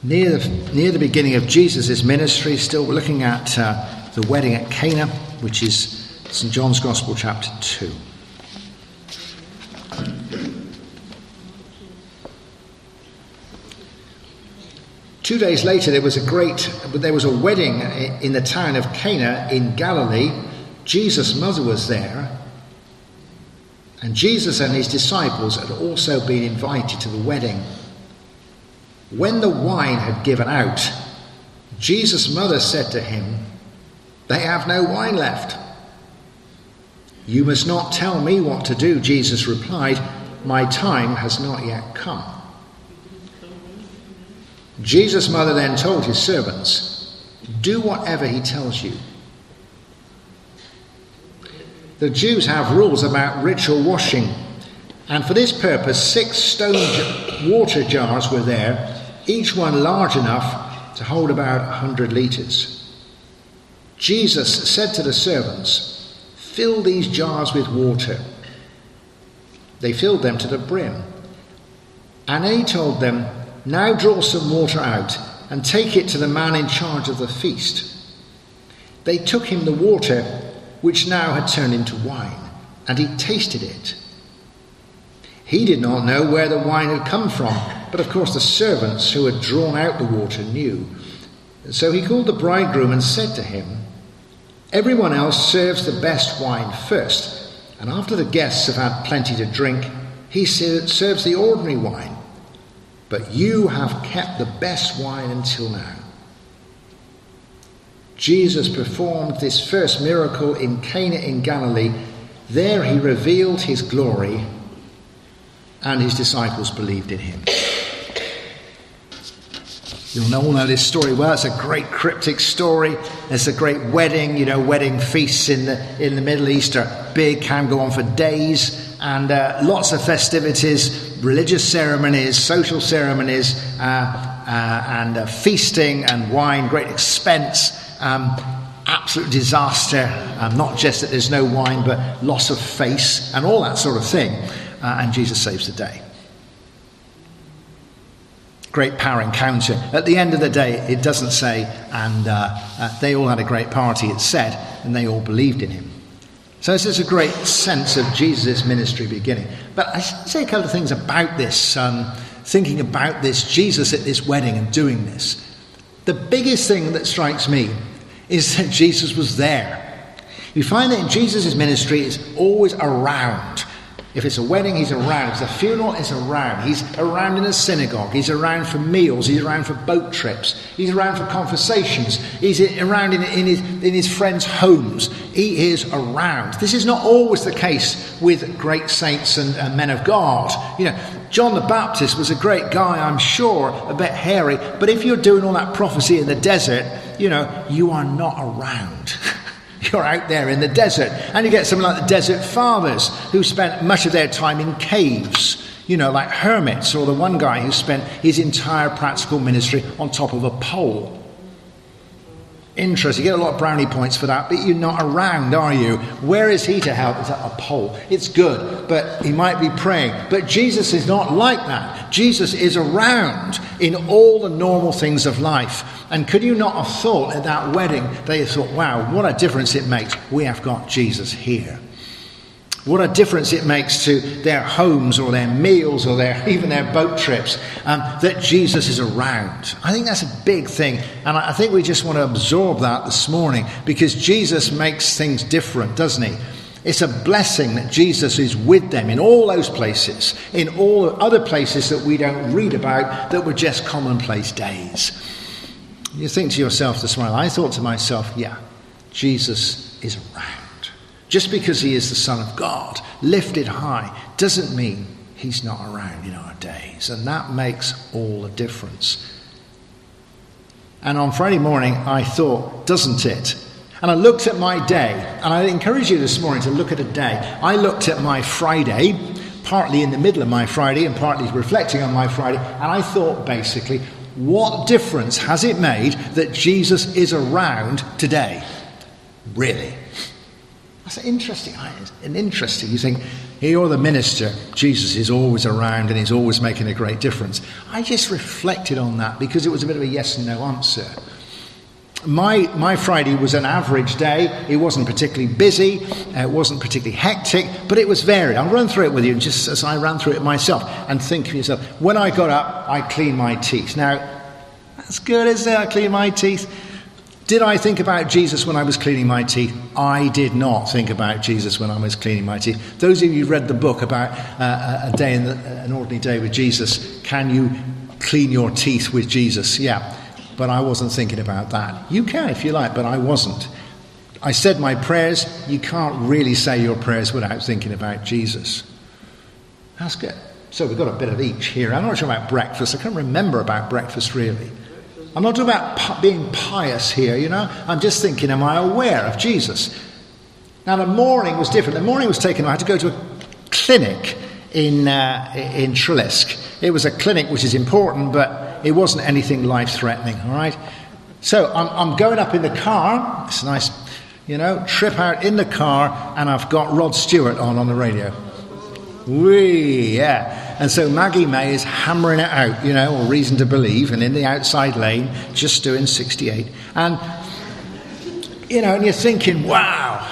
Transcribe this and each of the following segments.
Near the beginning of Jesus' ministry, still looking at the wedding at Cana, which is St. John's Gospel, chapter 2. Two days later, there was a wedding in the town of Cana in Galilee. Jesus' mother was there, and Jesus and his disciples had also been invited to the wedding. When the wine had given out, Jesus' mother said to him, "They have no wine left." "You must not tell me what to do," Jesus replied. "My time has not yet come." Jesus' mother then told his servants, "Do whatever he tells you." The Jews have rules about ritual washing, and for this purpose 6 stone water jars were there, each one large enough to hold about 100 litres. Jesus said to the servants, "Fill these jars with water." They filled them to the brim. And then he told them, "Now draw some water out and take it to the man in charge of the feast." They took him the water, which now had turned into wine, and he tasted it. He did not know where the wine had come from, but of course the servants who had drawn out the water knew. So he called the bridegroom and said to him, "Everyone else serves the best wine first, and after the guests have had plenty to drink, he serves the ordinary wine. But you have kept the best wine until now." Jesus performed this first miracle in Cana in Galilee. There he revealed his glory, and his disciples believed in him. You'll all know this story well. It's a great cryptic story. It's a great wedding. Wedding feasts in the Middle East are big, can go on for days, and lots of festivities, religious ceremonies, social ceremonies, and feasting and wine, great expense, absolute disaster. Not just that there's no wine, but loss of face and all that sort of thing. And Jesus saves the day. Great power encounter. At the end of the day, it doesn't say, and they all had a great party, it said, and they all believed in him. So this is a great sense of Jesus' ministry beginning. But I should say a couple of things about this, thinking about this, Jesus at this wedding and doing this. The biggest thing that strikes me is that Jesus was there. You find that in Jesus' ministry, he's always around. If it's a wedding, he's around. If it's a funeral, he's around. He's around in a synagogue. He's around for meals. He's around for boat trips. He's around for conversations. He's around in his friends' homes. He is around. This is not always the case with great saints and men of God. John the Baptist was a great guy, I'm sure, a bit hairy. But if you're doing all that prophecy in the desert, you are not around. You're out there in the desert. And you get someone like the Desert Fathers, who spent much of their time in caves, like hermits, or the one guy who spent his entire practical ministry on top of a pole. Interesting. You get a lot of brownie points for that, but you're not around, are you? Where is he to help? Is that a pole? It's good, but he might be praying. But Jesus is not like that. Jesus is around in all the normal things of life. And could you not have thought at that wedding, they thought, wow, what a difference it makes. We have got Jesus here. What a difference it makes to their homes or their meals or even their boat trips, that Jesus is around. I think that's a big thing. And I think we just want to absorb that this morning, because Jesus makes things different, doesn't he? It's a blessing that Jesus is with them in all those places, in all the other places that we don't read about, that were just commonplace days. You think to yourself this morning, I thought to myself, yeah, Jesus is around. Just because he is the Son of God, lifted high, doesn't mean he's not around in our days. And that makes all the difference. And on Friday morning, I thought, doesn't it? And I looked at my day, and I encourage you this morning to look at a day. I looked at my Friday, partly in the middle of my Friday and partly reflecting on my Friday, and I thought basically, what difference has it made that Jesus is around today? Really? That's interesting. You think, You're the minister. Jesus is always around and he's always making a great difference. I just reflected on that because it was a bit of a yes and no answer. My Friday was an average day. It wasn't particularly busy. It wasn't particularly hectic, but it was varied. I'll run through it with you just as I ran through it myself and think to yourself, when I got up, I cleaned my teeth. Now, that's good, isn't it? I cleaned my teeth. Did I think about Jesus when I was cleaning my teeth? I did not think about Jesus when I was cleaning my teeth. Those of you who read the book about an ordinary day with Jesus, can you clean your teeth with Jesus? Yeah, but I wasn't thinking about that. You can if you like, but I wasn't. I said my prayers. You can't really say your prayers without thinking about Jesus. That's good. So we've got a bit of each here. I'm not sure about breakfast. I can't remember about breakfast really. I'm not talking about being pious here, you know. I'm just thinking, am I aware of Jesus? Now, the morning was different. The morning was taken. I had to go to a clinic in Trelisk. It was a clinic which is important, but it wasn't anything life-threatening, all right? So I'm going up in the car. It's a nice, trip out in the car, and I've got Rod Stewart on the radio. Wee, yeah. And so Maggie May is hammering it out, or Reason to Believe, and in the outside lane, just doing 68. And, and you're thinking, wow,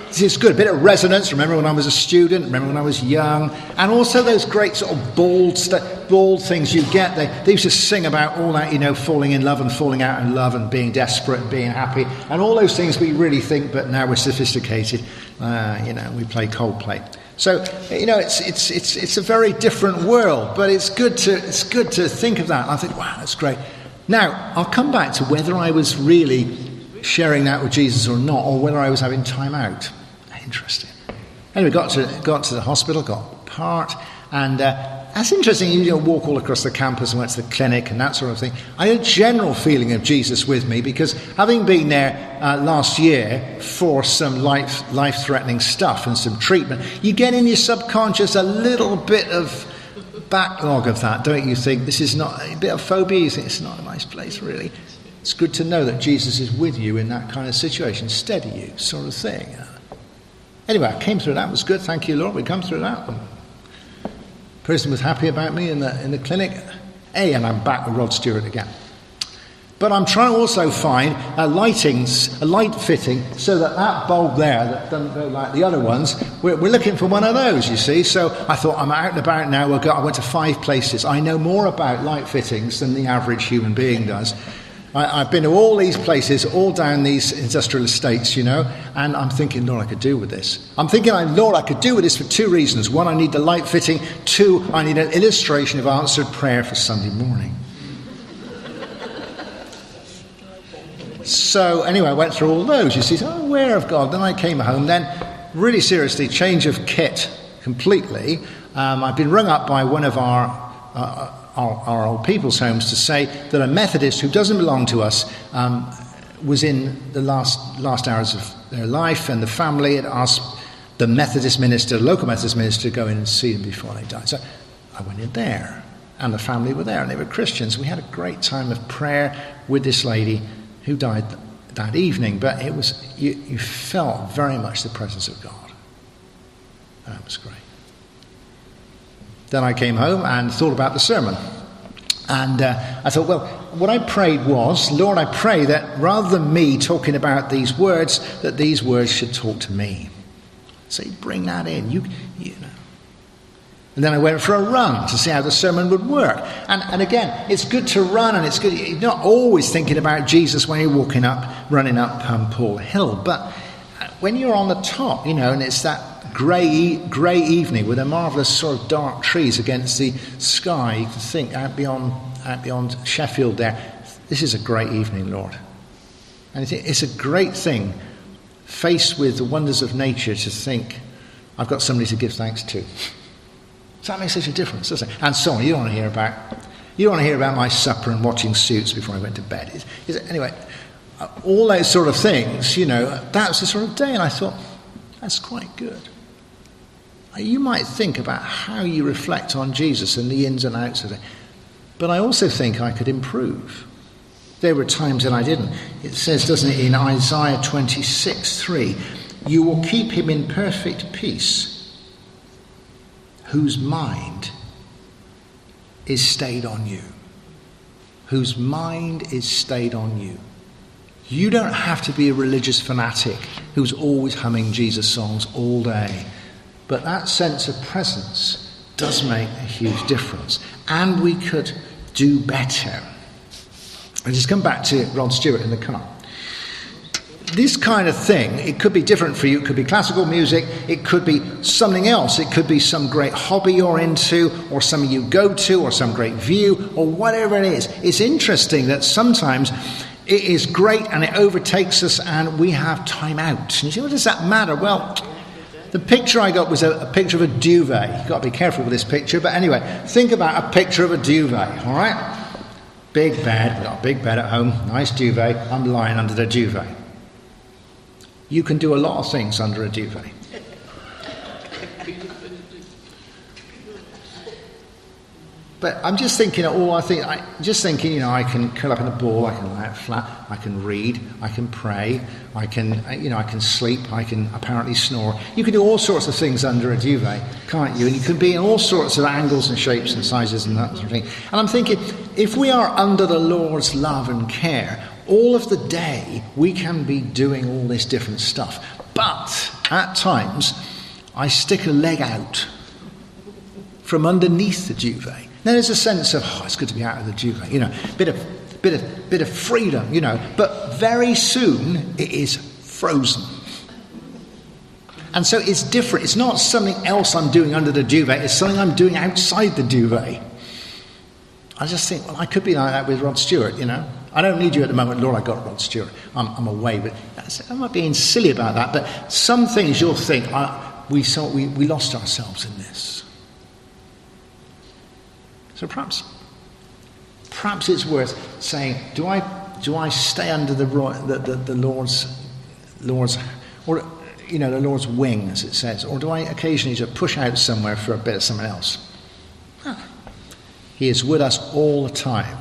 this is good. A bit of resonance. Remember when I was a student? Remember when I was young? And also those great sort of bald things you get. They used to sing about all that, falling in love and falling out in love and being desperate and being happy. And all those things we really think, but now we're sophisticated. We play Coldplay. So it's a very different world, but it's good to think of that. And I think, wow, that's great. Now I'll come back to whether I was really sharing that with Jesus or not, or whether I was having time out. Interesting. Anyway, got to the hospital, got part, and that's interesting. You walk all across the campus and went to the clinic and that sort of thing. I had a general feeling of Jesus with me because having been there last year for some life-threatening stuff and some treatment, you get in your subconscious a little bit of backlog of that, don't you think? This is not a bit of phobia. You think it's not a nice place, really. It's good to know that Jesus is with you in that kind of situation, steady you, sort of thing. Anyway, I came through that. It was good. Thank you, Lord. We come through that. Person was happy about me in the clinic. And I'm back with Rod Stewart again. But I'm trying to also find a light fitting so that bulb there that doesn't go like the other ones, we're looking for one of those, you see. So I thought, I'm out and about now. I went to 5 places. I know more about light fittings than the average human being does. I've been to all these places, all down these industrial estates, and I'm thinking, Lord, I could do with this. I'm thinking, Lord, I could do with this for 2 reasons. 1, I need the light fitting. 2, I need an illustration of answered prayer for Sunday morning. So anyway, I went through all those. You see, so I'm aware of God. Then I came home. Then, really seriously, change of kit completely. I've been rung up by one of our old people's homes to say that a Methodist who doesn't belong to us was in the last hours of their life, and the family had asked the local Methodist minister, to go in and see them before they died. So I went in there, and the family were there, and they were Christians. We had a great time of prayer with this lady who died that evening, but it was you felt very much the presence of God. That was great. Then I came home and thought about the sermon. And I thought, well, what I prayed was, Lord, I pray that rather than me talking about these words, that these words should talk to me. So you bring that in, you know. And then I went for a run to see how the sermon would work. And again, it's good to run, and it's good. You're not always thinking about Jesus when you're running up Paul Hill. But when you're on the top, and it's that grey evening with a marvellous sort of dark trees against the sky, you can think out beyond Sheffield there, this is a great evening, Lord. And it's a great thing, faced with the wonders of nature, to think, I've got somebody to give thanks to. So that makes such a difference, doesn't it? And so on. You don't want to hear about my supper and watching Suits before I went to bed. Anyway, all those sort of things, that was the sort of day, and I thought, that's quite good. You might think about how you reflect on Jesus and the ins and outs of it. But I also think I could improve. There were times that I didn't. It says, doesn't it, in Isaiah 26:3, you will keep him in perfect peace, whose mind is stayed on you. Whose mind is stayed on you. You don't have to be a religious fanatic who's always humming Jesus songs all day. But that sense of presence does make a huge difference. And we could do better. I just come back to Rod Stewart in the car. This kind of thing, it could be different for you. It could be classical music. It could be something else. It could be some great hobby you're into, or something you go to, or some great view, or whatever it is. It's interesting that sometimes it is great and it overtakes us and we have time out. And you say, what does that matter? Well, the picture I got was a picture of a duvet. You've got to be careful with this picture. But anyway, think about a picture of a duvet, all right? Big bed. We've got a big bed at home. Nice duvet. I'm lying under the duvet. You can do a lot of things under a duvet. But I'm just thinking, I can curl up in a ball, I can lie out flat, I can read, I can pray, I can sleep, I can apparently snore. You can do all sorts of things under a duvet, can't you? And you can be in all sorts of angles and shapes and sizes and that sort of thing. And I'm thinking, if we are under the Lord's love and care, all of the day we can be doing all this different stuff. But at times, I stick a leg out from underneath the duvet. Now there's a sense of, it's good to be out of the duvet, bit of freedom, But very soon it is frozen. And so it's different. It's not something else I'm doing under the duvet. It's something I'm doing outside the duvet. I just think, I could be like that with Rod Stewart, I don't need you at the moment, Lord, I got Rod Stewart. I'm away, but I'm not being silly about that. But some things you'll think, we lost ourselves in this. So perhaps it's worth saying, do I stay under the Lord's or the Lord's wing, as it says, or do I occasionally just push out somewhere for a bit of something else? He is with us all the time,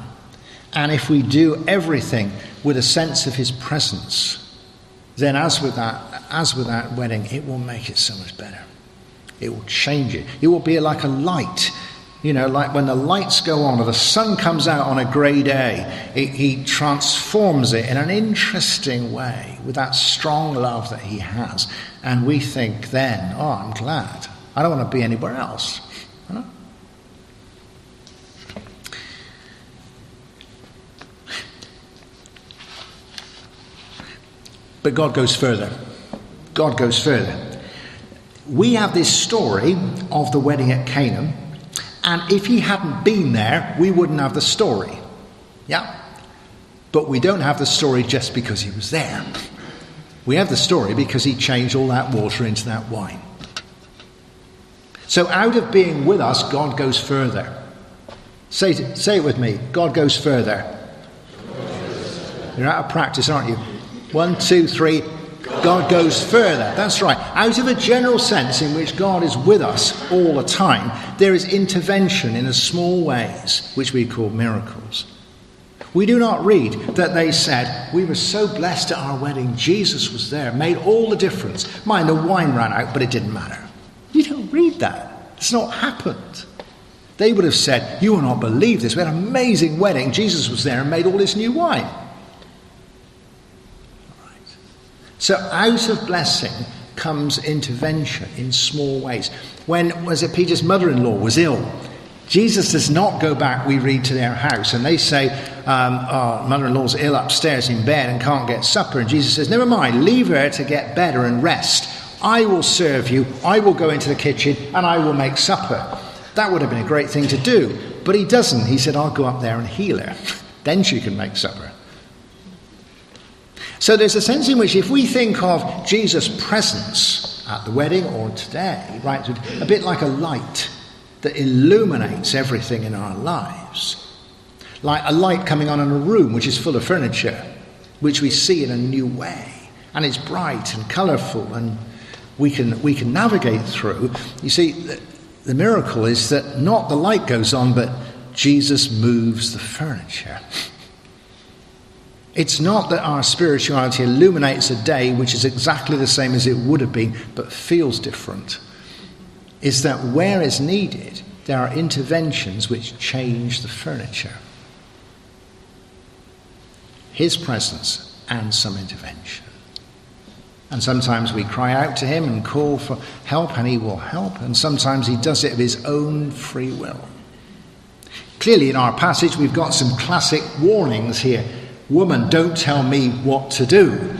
and if we do everything with a sense of his presence, then as with that wedding, it will make it so much better. It will change it. It will be like a light. Like when the lights go on or the sun comes out on a grey day, he transforms it in an interesting way with that strong love that he has. And we think then, I'm glad. I don't want to be anywhere else. But God goes further. God goes further. We have this story of the wedding at Canaan. And if he hadn't been there, we wouldn't have the story. Yeah? But we don't have the story just because he was there. We have the story because he changed all that water into that wine. So out of being with us, God goes further. Say it with me. God goes further. You're out of practice, aren't you? 1, 2, 3. God goes further. That's right. Out of a general sense in which God is with us all the time, there is intervention in a small ways, which we call miracles. We do not read that they said, we were so blessed at our wedding, Jesus was there, made all the difference. Mind, the wine ran out, but it didn't matter. You don't read that. It's not happened. They would have said, you will not believe this. We had an amazing wedding. Jesus was there and made all this new wine. So out of blessing comes intervention in small ways. When Peter's mother-in-law was ill, Jesus does not go back, we read, to their house, and they say, mother-in-law's ill upstairs in bed and can't get supper. And Jesus says, never mind, leave her to get better and rest. I will serve you, I will go into the kitchen, and I will make supper. That would have been a great thing to do. But he doesn't. He said, I'll go up there and heal her. Then she can make supper. So there's a sense in which if we think of Jesus' presence at the wedding or today, right, a bit like a light that illuminates everything in our lives, like a light coming on in a room which is full of furniture, which we see in a new way, and it's bright and colourful, and we can navigate through. You see, the miracle is that not the light goes on, but Jesus moves the furniture. It's not that our spirituality illuminates a day which is exactly the same as it would have been, but feels different. is that where is needed, there are interventions which change the furniture. His presence and some intervention. And sometimes we cry out to him and call for help, and he will help. And sometimes he does it of his own free will. Clearly in our passage we've got some classic warnings here. Woman, don't tell me what to do.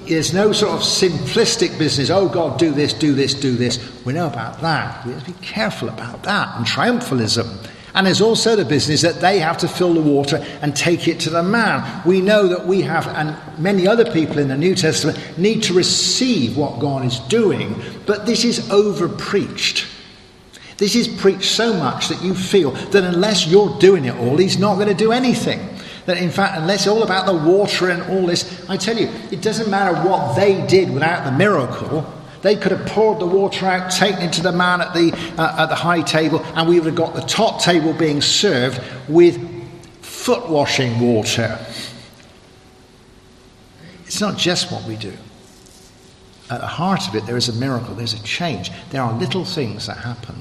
There's no sort of simplistic business, oh God, do this, do this, do this. We know about that. We have to be careful about that, and triumphalism. And there's also the business that they have to fill the water and take it to the man. We know that we have, and many other people in the New Testament, need to receive what God is doing. But this is over-preached. This is preached so much that you feel that unless you're doing it all, he's not going to do anything. That in fact, unless it's all about the water and all this, I tell you, it doesn't matter what they did without the miracle. They could have poured the water out, taken it to the man at the high table, and we would have got the top table being served with foot washing water. It's not just what we do. At the heart of it, there is a miracle, there's a change. There are little things that happen.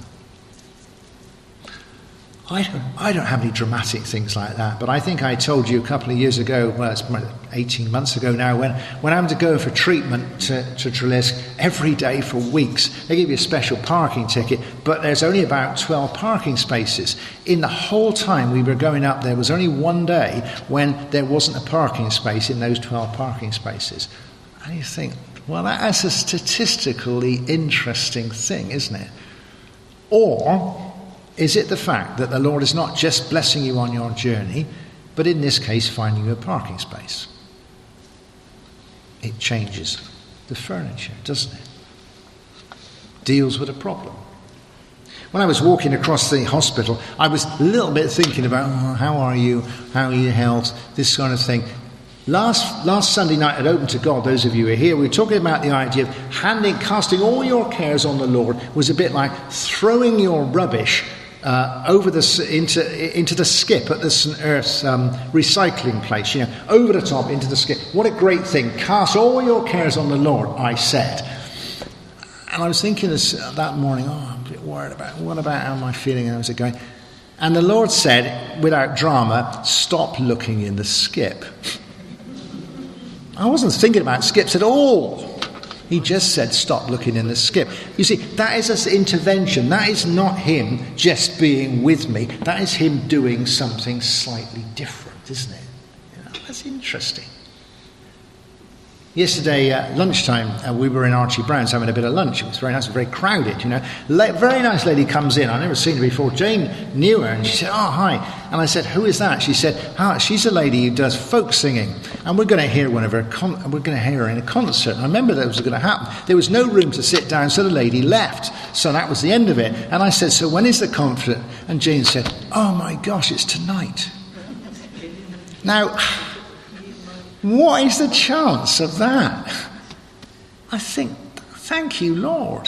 I don't have any dramatic things like that, but I think I told you a couple of years ago, well, it's 18 months ago now, when I'm to go for treatment to Trelisk every day for weeks. They give you a special parking ticket, but there's only about 12 parking spaces. In the whole time we were going up, there was only one day when there wasn't a parking space in those 12 parking spaces. And you think, well, that's a statistically interesting thing, isn't it? Or is it the fact that the Lord is not just blessing you on your journey, but in this case finding you a parking space? It changes the furniture, doesn't it? Deals with a problem. When I was walking across the hospital, I was a little bit thinking about, how are you, how are your health, this sort of thing. Last Sunday night at Open to God, those of you who are here, we were talking about the idea of casting all your cares on the Lord was a bit like throwing your rubbish over into the skip at the St. Earth's recycling place, over the top into the skip. What a great thing. Cast all your cares on the Lord, I said. And I was thinking that morning, I'm a bit worried about what about how am I feeling, how's it going? And the Lord said, without drama, stop looking in the skip. I wasn't thinking about skips at all. He just said, stop looking in the skip. You see, that is an intervention. That is not him just being with me. That is him doing something slightly different, isn't it? That's interesting. Yesterday at lunchtime, we were in Archie Brown's having a bit of lunch. It was very nice, very crowded, Very nice lady comes in. I've never seen her before. Jane knew her, and she said, oh, hi. And I said, who is that? She said, she's a lady who does folk singing, and we're going to hear we're going to hear her in a concert. And I remember that was going to happen. There was no room to sit down, so the lady left. So that was the end of it. And I said, so when is the concert? And Jane said, oh my gosh, it's tonight. Now, what is the chance of that? I think, thank you, Lord,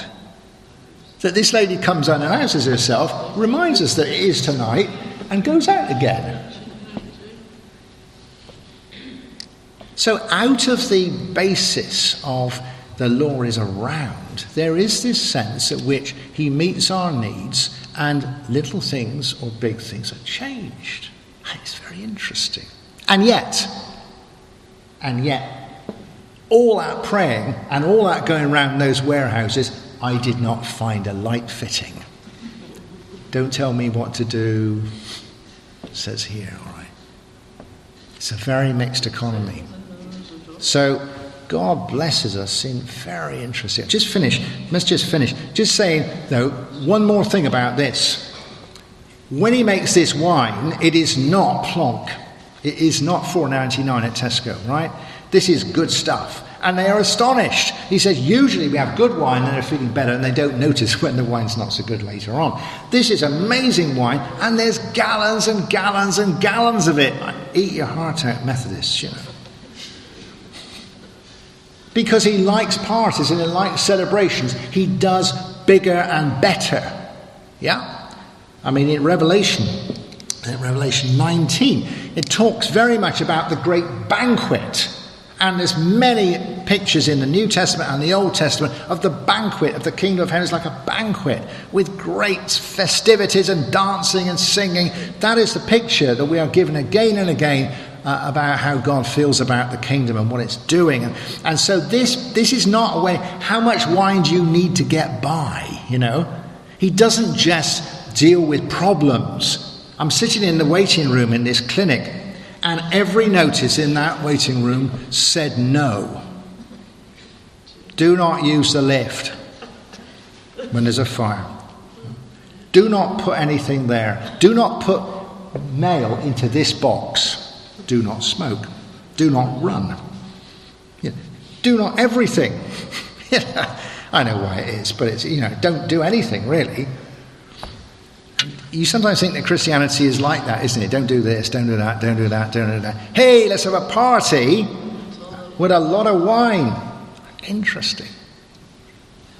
that this lady comes unannounced herself, reminds us that it is tonight, and goes out again. So out of the basis of the law is around, there is this sense at which he meets our needs, and little things or big things are changed. And it's very interesting. And yet, all that praying and all that going around those warehouses, I did not find a light fitting. Don't tell me what to do, it says here, all right. It's a very mixed economy. So God blesses us in very interesting. Let's just finish. Just saying, though, one more thing about this. When he makes this wine, it is not plonk. It is not $4.99 at Tesco, right? This is good stuff. And they are astonished. He says, usually we have good wine and they're feeling better and they don't notice when the wine's not so good later on. This is amazing wine, and there's gallons and gallons and gallons of it. Eat your heart out, Methodists, Because he likes parties and he likes celebrations. He does bigger and better. Yeah? I mean, in Revelation 19, it talks very much about the great banquet. And there's many pictures in the New Testament and the Old Testament of the banquet of the kingdom of heaven. It's like a banquet with great festivities and dancing and singing. That is the picture that we are given again and again about how God feels about the kingdom and what it's doing. And so this is not a way, how much wine do you need to get by, you know? He doesn't just deal with problems. I'm sitting in the waiting room in this clinic, and every notice in that waiting room said no. Do not use the lift when there's a fire. Do not put anything there. Do not put mail into this box. Do not smoke. Do not run. Do not everything. I know why it is, but it's, don't do anything really. You sometimes think that Christianity is like that, isn't it? Don't do this, don't do that, don't do that, don't do that. Hey, let's have a party with a lot of wine. Interesting.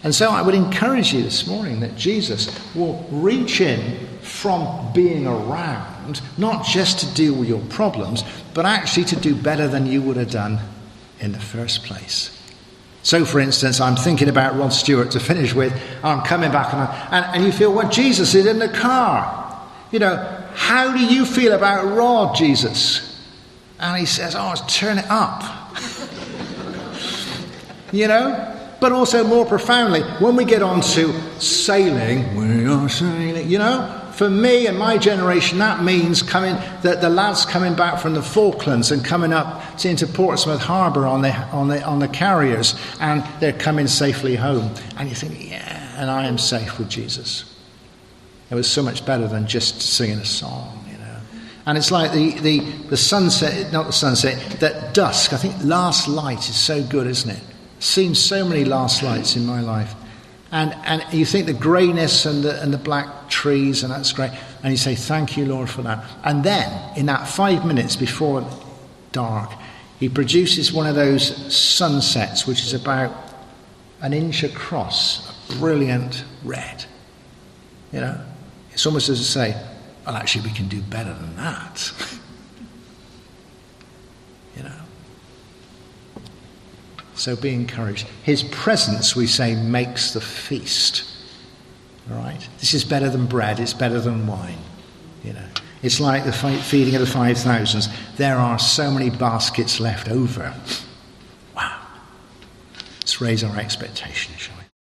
And so I would encourage you this morning that Jesus will reach in from being around, not just to deal with your problems, but actually to do better than you would have done in the first place. So, for instance, I'm thinking about Rod Stewart to finish with. I'm coming back and you feel, well, Jesus is in the car. How do you feel about Rod, Jesus? And he says, turn it up. But also more profoundly, when we get on to sailing, we are sailing, for me and my generation, that means the lads coming back from the Falklands and coming up into Portsmouth Harbour on the carriers, and they're coming safely home. And you think, yeah, and I am safe with Jesus. It was so much better than just singing a song, And it's like the sunset, not the sunset, that dusk. I think Last Light is so good, isn't it? Seen so many last lights in my life. And you think the greyness and the black trees, and that's great. And you say, thank you, Lord, for that. And then, in that 5 minutes before dark, he produces one of those sunsets, which is about an inch across, a brilliant red. It's almost as to say, well, actually, we can do better than that. So be encouraged. His presence, we say, makes the feast. All right? This is better than bread. It's better than wine. It's like the feeding of the 5,000. There are so many baskets left over. Wow. Let's raise our expectations, shall we?